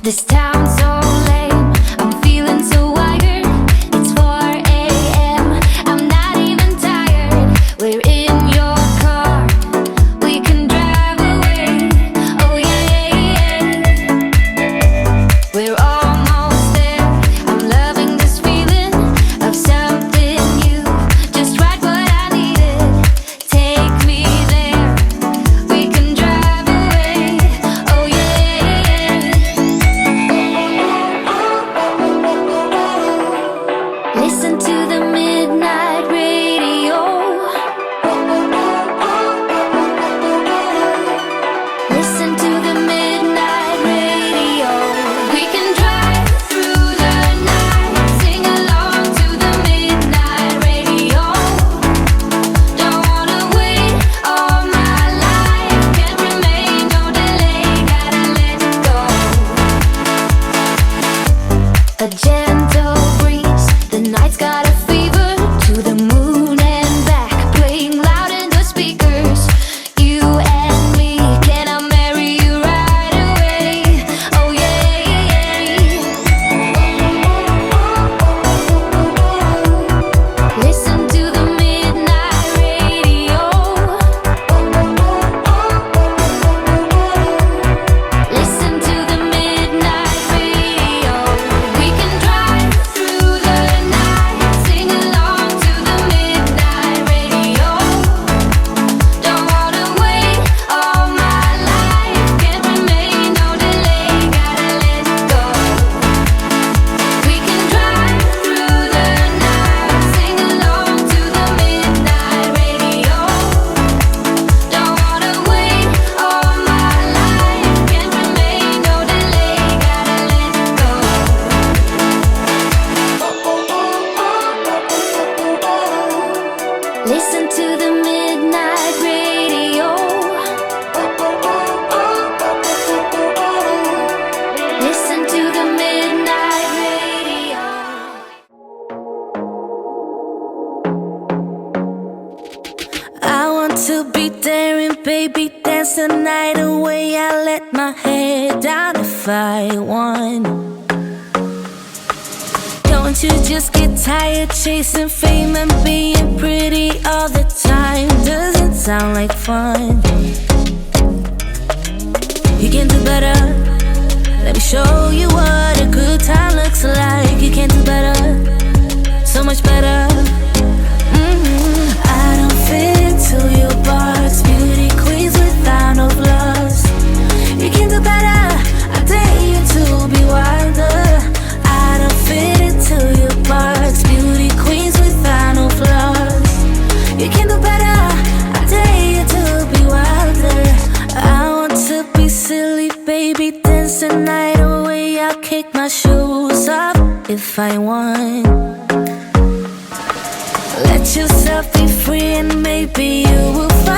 This town's so lame, I'm feeling so wired. It's 4 a.m., I'm not even tired. We're in your car, we can drive away. Oh yeah, we're almost there. I'm loving this feeling of something new. Just right what I needed. Take me there, we can drive away. Oh yeah. Listen to the midnight radio. Listen to the midnight radio. We can drive through the night, sing along to the midnight radio. Don't wanna wait all my life, can't remain, no delay, gotta let go. A gentle breeze, the night's got a fever. To the moon and back, playing loud in the speakers. You and me, can I marry you right away? Oh yeah. Listen to the midnight radio. Listen to the midnight radio. We can drive through the night, sing along to the midnight radio. Don't wanna wait all my life, can't remain, no delay, gotta let go. We can drive through the night, sing along to the midnight radio. Don't wanna wait all my life, can't remain, no delay, gotta let go. Listen to the midnight radio. Listen to the midnight radio. I want to be there and baby dance the night away. I let my head down if I won. Don't you just get tired chasing fame and being pretty all the time? Doesn't sound like fun. You can do better. Let me show you what a good time looks like. You can do better, so much better. I don't fit into your box. Beauty queens without no flaws. You can do better. I dare you to be wilder. I don't fit into your box. Beauty queens without no flaws. You can do better. I dare you to be wilder. I want to be silly, baby, dance the night away. I'll kick my shoes off if I want. Let yourself be free and maybe you will find